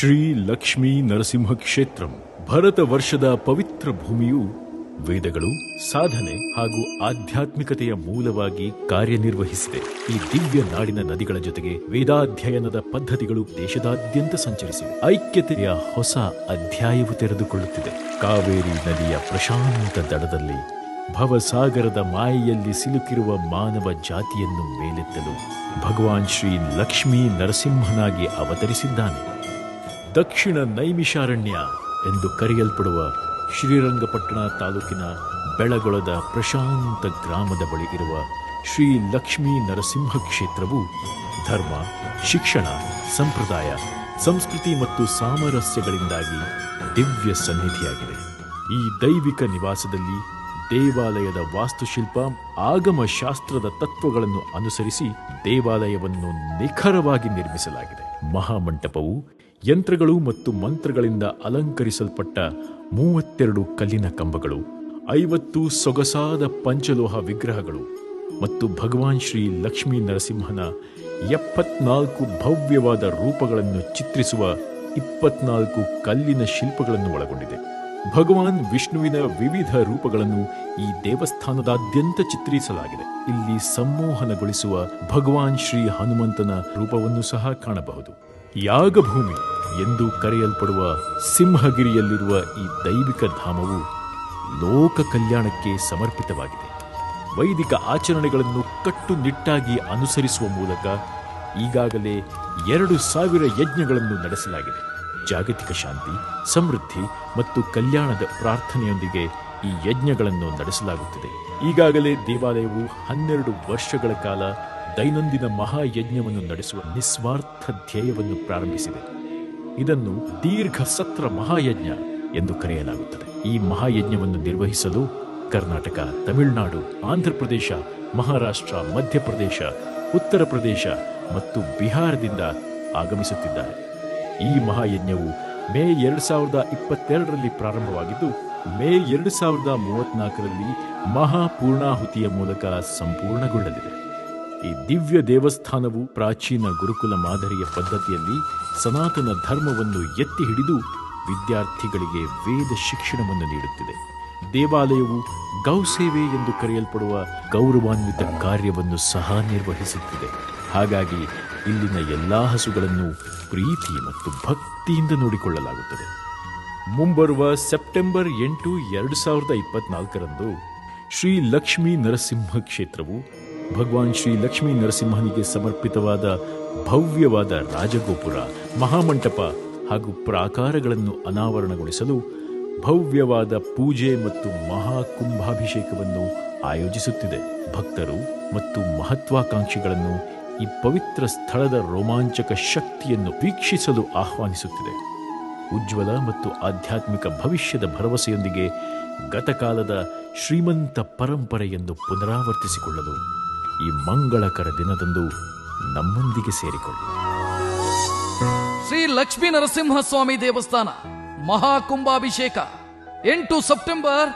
ಶ್ರೀ ಲಕ್ಷ್ಮೀ ನರಸಿಂಹ ಕ್ಷೇತ್ರಂ ಭರತ ವರ್ಷದ ಪವಿತ್ರ ಭೂಮಿಯು ವೇದಗಳು, ಸಾಧನೆ ಹಾಗೂ ಆಧ್ಯಾತ್ಮಿಕತೆಯ ಮೂಲವಾಗಿ ಕಾರ್ಯನಿರ್ವಹಿಸಿದೆ. ಈ ದಿವ್ಯ ನಾಡಿನ ನದಿಗಳ ಜೊತೆಗೆ ವೇದಾಧ್ಯಯನದ ಪದ್ಧತಿಗಳು ದೇಶದಾದ್ಯಂತ ಸಂಚರಿಸಿವೆ. ಐಕ್ಯತೆಯ ಹೊಸ ಅಧ್ಯಾಯವು ತೆರೆದುಕೊಳ್ಳುತ್ತಿದೆ. ಕಾವೇರಿ ನದಿಯ ಪ್ರಶಾಂತ ದಡದಲ್ಲಿ ಭವಸಾಗರದ ಮಾಯೆಯಲ್ಲಿ ಸಿಲುಕಿರುವ ಮಾನವ ಜಾತಿಯನ್ನು ಮೇಲೆತ್ತಲು ಭಗವಾನ್ ಶ್ರೀ ಲಕ್ಷ್ಮೀ ನರಸಿಂಹನಾಗಿ ಅವತರಿಸಿದ್ದಾನೆ. ದಕ್ಷಿಣ ನೈಮಿಷಾರಣ್ಯ ಎಂದು ಕರೆಯಲ್ಪಡುವ ಶ್ರೀರಂಗಪಟ್ಟಣ ತಾಲೂಕಿನ ಬೆಳಗೊಳದ ಪ್ರಶಾಂತ ಗ್ರಾಮದ ಬಳಿ ಇರುವ ಶ್ರೀ ಲಕ್ಷ್ಮೀ ನರಸಿಂಹ ಕ್ಷೇತ್ರವು ಧರ್ಮ, ಶಿಕ್ಷಣ, ಸಂಪ್ರದಾಯ, ಸಂಸ್ಕೃತಿ ಮತ್ತು ಸಾಮರಸ್ಯಗಳಿಂದಾಗಿ ದಿವ್ಯ ಸನ್ನಿಧಿಯಾಗಿದೆ. ಈ ದೈವಿಕ ನಿವಾಸದಲ್ಲಿ ದೇವಾಲಯದ ವಾಸ್ತುಶಿಲ್ಪ ಆಗಮ ಶಾಸ್ತ್ರದ ತತ್ವಗಳನ್ನು ಅನುಸರಿಸಿ ದೇವಾಲಯವನ್ನು ನಿಖರವಾಗಿ ನಿರ್ಮಿಸಲಾಗಿದೆ. ಮಹಾಮಂಟಪವು ಯಂತ್ರಗಳು ಮತ್ತು ಮಂತ್ರಗಳಿಂದ ಅಲಂಕರಿಸಲ್ಪಟ್ಟ 32 ಕಲ್ಲಿನ ಕಂಬಗಳು, 50 ಸೊಗಸಾದ ಪಂಚಲೋಹ ವಿಗ್ರಹಗಳು ಮತ್ತು ಭಗವಾನ್ ಶ್ರೀ ಲಕ್ಷ್ಮೀ ನರಸಿಂಹನ 74 ಭವ್ಯವಾದ ರೂಪಗಳನ್ನು ಚಿತ್ರಿಸುವ 24 ಕಲ್ಲಿನ ಶಿಲ್ಪಗಳನ್ನು ಒಳಗೊಂಡಿದೆ. ಭಗವಾನ್ ವಿಷ್ಣುವಿನ ವಿವಿಧ ರೂಪಗಳನ್ನು ಈ ದೇವಸ್ಥಾನದಾದ್ಯಂತ ಚಿತ್ರಿಸಲಾಗಿದೆ. ಇಲ್ಲಿ ಸಂಮೋಹನಗೊಳಿಸುವ ಭಗವಾನ್ ಶ್ರೀ ಹನುಮಂತನ ರೂಪವನ್ನು ಸಹ ಕಾಣಬಹುದು. ಯಾಗಭೂಮಿ ಎಂದು ಕರೆಯಲ್ಪಡುವ ಸಿಂಹಗಿರಿಯಲ್ಲಿರುವ ಈ ದೈವಿಕ ಧಾಮವು ಲೋಕ ಕಲ್ಯಾಣಕ್ಕೆ ಸಮರ್ಪಿತವಾಗಿದೆ. ವೈದಿಕ ಆಚರಣೆಗಳನ್ನು ಕಟ್ಟುನಿಟ್ಟಾಗಿ ಅನುಸರಿಸುವ ಮೂಲಕ ಈಗಾಗಲೇ 2000 ಯಜ್ಞಗಳನ್ನು ನಡೆಸಲಾಗಿದೆ. ಜಾಗತಿಕ ಶಾಂತಿ, ಸಮೃದ್ಧಿ ಮತ್ತು ಕಲ್ಯಾಣದ ಪ್ರಾರ್ಥನೆಯೊಂದಿಗೆ ಈ ಯಜ್ಞಗಳನ್ನು ನಡೆಸಲಾಗುತ್ತಿದೆ. ಈಗಾಗಲೇ ದೇವಾಲಯವು 12 ವರ್ಷಗಳ ಕಾಲ ದೈನಂದಿನ ಮಹಾಯಜ್ಞವನ್ನು ನಡೆಸುವ ನಿಸ್ವಾರ್ಥ ಧ್ಯೇಯವನ್ನು ಪ್ರಾರಂಭಿಸಿದೆ. ಇದನ್ನು ದೀರ್ಘ ಸತ್ರ ಮಹಾಯಜ್ಞ ಎಂದು ಕರೆಯಲಾಗುತ್ತದೆ. ಈ ಮಹಾಯಜ್ಞವನ್ನು ನಿರ್ವಹಿಸಲು ಕರ್ನಾಟಕ, ತಮಿಳುನಾಡು, ಆಂಧ್ರಪ್ರದೇಶ, ಮಹಾರಾಷ್ಟ್ರ, ಮಧ್ಯಪ್ರದೇಶ, ಉತ್ತರ ಪ್ರದೇಶ ಮತ್ತು ಬಿಹಾರದಿಂದ ಆಗಮಿಸುತ್ತಿದ್ದಾರೆ. ಈ ಮಹಾಯಜ್ಞವು ಮೇ 2022ರಲ್ಲಿ ಪ್ರಾರಂಭವಾಗಿದ್ದು ಮೇ 2034ರಲ್ಲಿ ಮಹಾಪೂರ್ಣಾಹುತಿಯ ಮೂಲಕ ಸಂಪೂರ್ಣಗೊಳ್ಳಲಿದೆ. ಈ ದಿವ್ಯ ದೇವಸ್ಥಾನವು ಪ್ರಾಚೀನ ಗುರುಕುಲ ಮಾದರಿಯ ಪದ್ಧತಿಯಲ್ಲಿ ಸನಾತನ ಧರ್ಮವನ್ನು ಎತ್ತಿ ಹಿಡಿದು ವಿದ್ಯಾರ್ಥಿಗಳಿಗೆ ವೇದ ಶಿಕ್ಷಣವನ್ನು ನೀಡುತ್ತಿದೆ. ದೇವಾಲಯವು ಗೌಸೇವೆ ಎಂದು ಕರೆಯಲ್ಪಡುವ ಗೌರವಾನ್ವಿತ ಕಾರ್ಯವನ್ನು ಸಹ ನಿರ್ವಹಿಸುತ್ತಿದೆ. ಹಾಗಾಗಿ ಇಲ್ಲಿನ ಎಲ್ಲಾ ಹಸುಗಳನ್ನು ಪ್ರೀತಿ ಮತ್ತು ಭಕ್ತಿಯಿಂದ ನೋಡಿಕೊಳ್ಳಲಾಗುತ್ತದೆ. ಮುಂಬರುವ ಸೆಪ್ಟೆಂಬರ್ 8, 2024ರಂದು ಶ್ರೀ ಲಕ್ಷ್ಮೀ ನರಸಿಂಹ ಕ್ಷೇತ್ರವು ಭಗವಾನ್ ಶ್ರೀ ಲಕ್ಷ್ಮೀ ನರಸಿಂಹನಿಗೆ ಸಮರ್ಪಿತವಾದ ಭವ್ಯವಾದ ರಾಜಗೋಪುರ, ಮಹಾಮಂಟಪ ಹಾಗೂ ಪ್ರಾಕಾರಗಳನ್ನು ಅನಾವರಣಗೊಳಿಸಲು ಭವ್ಯವಾದ ಪೂಜೆ ಮತ್ತು ಮಹಾಕುಂಭಾಭಿಷೇಕವನ್ನು ಆಯೋಜಿಸುತ್ತಿದೆ. ಭಕ್ತರು ಮತ್ತು ಮಹತ್ವಾಕಾಂಕ್ಷಿಗಳನ್ನು ಈ ಪವಿತ್ರ ಸ್ಥಳದ ರೋಮಾಂಚಕ ಶಕ್ತಿಯನ್ನು ವೀಕ್ಷಿಸಲು ಆಹ್ವಾನಿಸುತ್ತಿದೆ. ಉಜ್ವಲ ಮತ್ತು ಆಧ್ಯಾತ್ಮಿಕ ಭವಿಷ್ಯದ ಭರವಸೆಯೊಂದಿಗೆ ಗತಕಾಲದ ಶ್ರೀಮಂತ ಪರಂಪರೆಯನ್ನು ಪುನರಾವರ್ತಿಸಿಕೊಳ್ಳಲು ಈ ಮಂಗಳಕರ ದಿನದಂದು ನಮ್ಮೊಂದಿಗೆ ಸೇರಿಕೊಳ್ಳಿ. ಶ್ರೀ ಲಕ್ಷ್ಮೀ ನರಸಿಂಹ ಸ್ವಾಮಿ ದೇವಸ್ಥಾನ ಮಹಾಕುಂಭಾಭಿಷೇಕ 8 ಸೆಪ್ಟೆಂಬರ್